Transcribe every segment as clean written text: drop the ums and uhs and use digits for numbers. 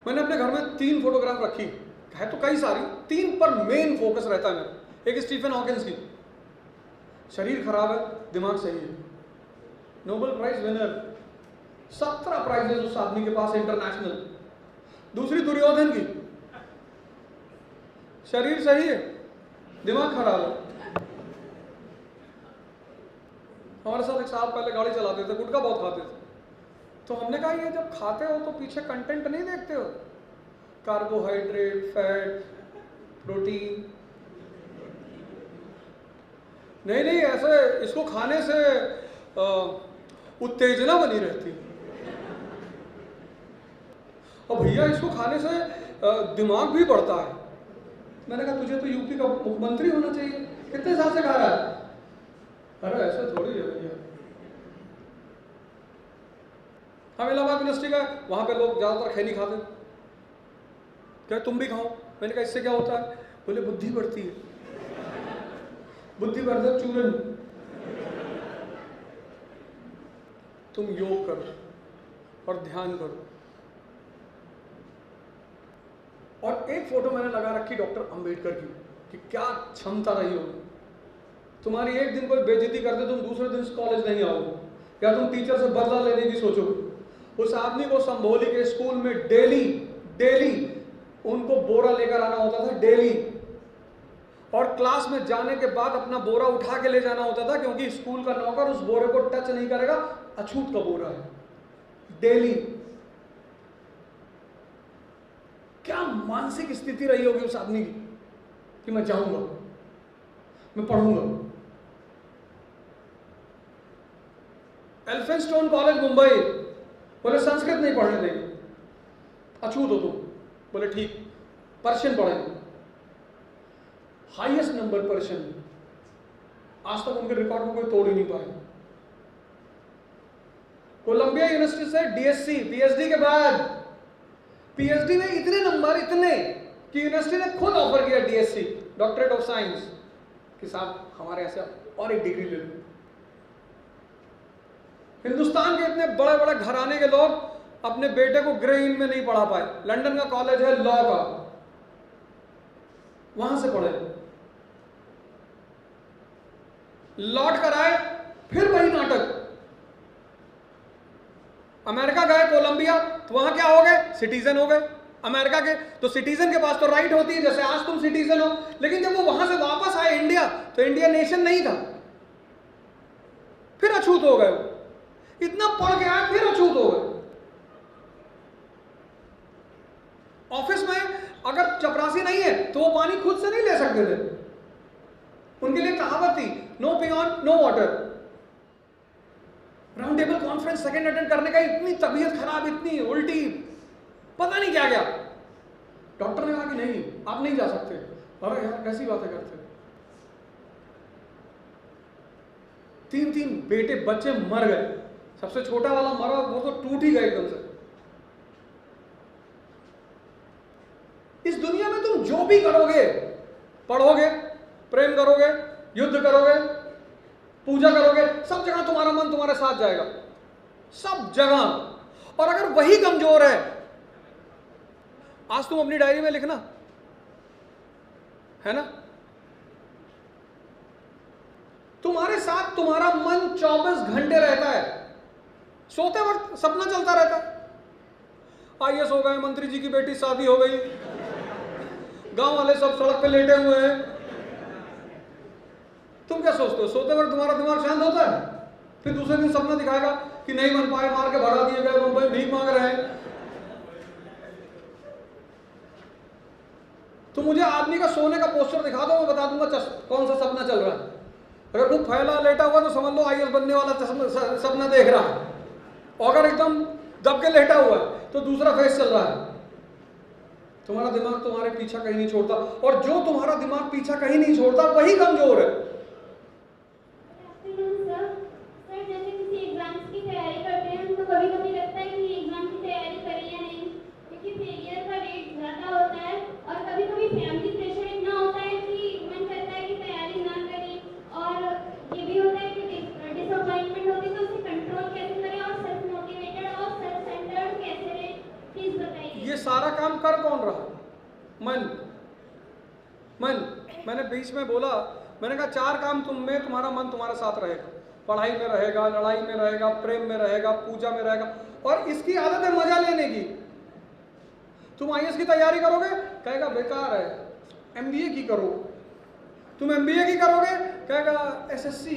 मैंने अपने घर में 3 फोटोग्राफ रखी है, तो कई सारी, 3 पर मेन फोकस रहता है मेरा। एक स्टीफन हॉकिंस की, शरीर खराब है, दिमाग सही है, नोबेल प्राइज विनर, 17 प्राइजेस उस आदमी के पास इंटरनेशनल। दूसरी दुर्योधन की, शरीर सही है, दिमाग खराब है। हमारे साथ एक साहब पहले गाड़ी चलाते थे, गुटखा बहुत खाते थे, तो हमने कहा ये जब खाते हो तो पीछे कंटेंट नहीं देखते हो, कार्बोहाइड्रेट, फैट, प्रोटीन। नहीं, ऐसे इसको खाने से उत्तेजना बनी रहती है, और भैया इसको खाने से दिमाग भी बढ़ता है। मैंने कहा तुझे तो यूपी का मुख्यमंत्री होना चाहिए, कितने साल से खा रहा है? अरे ऐसा थोड़ी है भैया। हम इलाहाबाद यूनिवर्सिटी का, वहां पे लोग ज्यादातर खैनी खाते, क्या तुम भी खाओ? मैंने कहा इससे क्या होता है? बोले बुद्धि बढ़ती है, बुद्धिवर्धक चूरन। तुम योग करो और ध्यान करो। और एक फोटो मैंने लगा रखी डॉक्टर अंबेडकर की, कि क्या क्षमता रही होगी। तुम्हारी एक दिन कोई बेइज्जती कर दे, तुम दूसरे दिन कॉलेज नहीं आओगे, या तुम टीचर से बदला लेने की सोचोगे। उस आदमी को संभोली के स्कूल में डेली उनको बोरा लेकर आना होता था, डेली। और क्लास में जाने के बाद अपना बोरा उठा के ले जाना होता था, क्योंकि स्कूल का नौकर उस बोरे को टच नहीं करेगा, अछूत का बोरा है। डेली। क्या मानसिक स्थिति रही होगी उस आदमी की, कि मैं जाऊंगा, मैं पढ़ूंगा। एल्फिंस्टोन कॉलेज मुंबई, बोले संस्कृत नहीं पढ़ने देंगे, अछूत हो तुम। बोले ठीक, पर्शियन पढ़ेंगे। हाईएस्ट नंबर पर्शियन, आज तक उनके रिकॉर्ड को कोई तोड़ ही नहीं पाया। कोलंबिया यूनिवर्सिटी से डीएससी, पीएचडी के बाद, पीएचडी में इतने नंबर, इतने कि यूनिवर्सिटी ने खुद ऑफर किया डीएससी, डॉक्टरेट ऑफ साइंस, कि साहब हमारे ऐसे और एक डिग्री ले लो। हिंदुस्तान के इतने बड़े बड़े घराने के लोग अपने बेटे को ग्रे इन में नहीं पढ़ा पाए। लंदन का कॉलेज है लॉ का, वहां से पढ़े, लौट कर आए, फिर वही नाटक। अमेरिका गए, कोलंबिया, तो वहां क्या हो गए? सिटीजन हो गए अमेरिका के। तो सिटीजन के पास तो राइट होती है, जैसे आज तुम सिटीजन हो। लेकिन जब वो वहां से वापस आए इंडिया, तो इंडिया नेशन नहीं था, फिर अछूत हो गए। इतना पढ़ के आए, फिर अछूत हो गए। ऑफिस में अगर चपरासी नहीं है तो वो पानी खुद से नहीं ले सकते थे, उनके लिए कहावत थी, no peon no water. Round table conference second attend करने का, इतनी तबीयत खराब, इतनी उल्टी, पता नहीं क्या क्या। डॉक्टर ने कहा कि नहीं, आप नहीं जा सकते। अरे यार कैसी बातें करते। 3 बेटे बच्चे मर गए, सबसे छोटा वाला मरा, वो तो टूट ही गए एकदम से। इस दुनिया में तुम जो भी करोगे, पढ़ोगे, प्रेम करोगे, युद्ध करोगे, पूजा करोगे, सब जगह तुम्हारा मन तुम्हारे साथ जाएगा, सब जगह। और अगर वही कमजोर है, आज तुम अपनी डायरी में लिखना, है ना, तुम्हारे साथ तुम्हारा मन 24 घंटे रहता है। सोते वक्त सपना चलता रहता है, आईएएस हो गए, मंत्री जी की बेटी शादी हो गई, गांव वाले सब सड़क पे लेटे हुए हैं। तुम क्या सोचते हो? सोते वक्त तुम्हारा दिमाग शांत होता है, फिर दूसरे दिन सपना दिखाएगा कि नहीं बन पाए, मार के भगा दिए गए, मुंबई भीख मांग रहे हैं। तो मुझे आदमी का सोने का पोस्टर दिखा दो, मैं बता दूंगा कौन सा सपना चल रहा है। अगर खूब फैला लेटा हुआ तो समझ लो आईएएस बनने वाला सपना देख रहा है, और अगर एकदम दब के लेटा हुआ है तो दूसरा फेस चल रहा है। तुम्हारा दिमाग तुम्हारे पीछा कहीं नहीं छोड़ता, और जो तुम्हारा दिमाग पीछा कहीं नहीं छोड़ता वही कमजोर है। सारा काम कर कौन रहा? मन। मैंने बीच में बोला, मैंने कहा 4 काम तुम में तुम्हारा मन तुम्हारे साथ रहेगा। पढ़ाई में रहेगा, लड़ाई में रहेगा, प्रेम में रहेगा, पूजा में रहेगा। और इसकी आदत है मजा लेने की। तुम IAS की तैयारी करोगे, कहेगा बेकार है, MBA की करो। तुम MBA की करोगे, कहेगा SSC।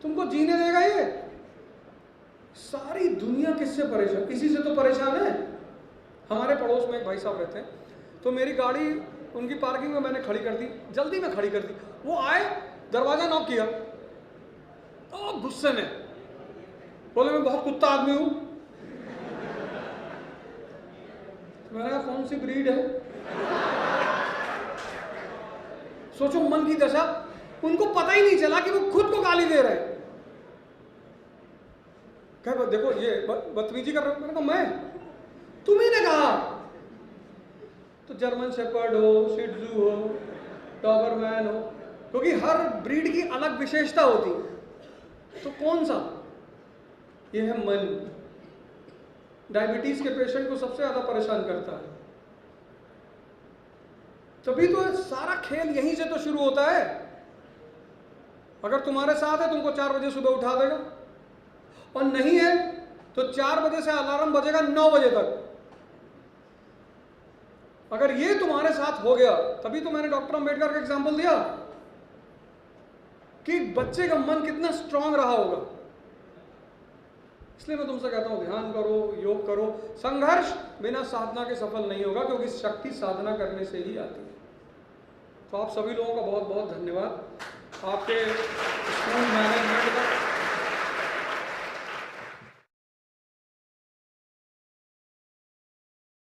तुमको जीने देगा ये? सारी दुनिया किससे परेशान? इसी से तो परेशान है। हमारे पड़ोस में एक भाई साहब रहते हैं, तो मेरी गाड़ी उनकी पार्किंग में मैंने खड़ी कर दी, जल्दी में खड़ी कर दी। वो आए, दरवाजा नॉक किया, तो गुस्से में बोले मैं बहुत कुत्ता आदमी हूं। मैंने कहा कौन सी ब्रीड है? सोचो मन की दशा। उनको पता ही नहीं चला कि वो खुद को गाली दे रहे हैं। कह देखो ये बदतमीजी कर रहे हो। मैंने कहा मैं? तुम्ही ने कहा। तो जर्मन शेपर्ड हो, शिट्जू हो, डॉबरमैन हो, क्योंकि हर ब्रीड की अलग विशेषता होती है। तो कौन सा? ये है मन। डायबिटीज के पेशेंट को सबसे ज्यादा परेशान करता है। तभी तो सारा खेल यहीं से तो शुरू होता है। अगर तुम्हारे साथ है तुमको 4 बजे सुबह उठा देगा, और नहीं है तो 4 बजे से अलार्म बजेगा 9 बजे तक। अगर ये तुम्हारे साथ हो गया, तभी तो मैंने डॉक्टर अंबेडकर का एग्जाम्पल दिया कि बच्चे का मन कितना स्ट्रांग रहा होगा। इसलिए मैं तुमसे कहता हूं ध्यान करो, योग करो। संघर्ष बिना साधना के सफल नहीं होगा, क्योंकि शक्ति साधना करने से ही आती है। तो आप सभी लोगों का बहुत बहुत धन्यवाद। आपके स्कूल मैनेजमेंट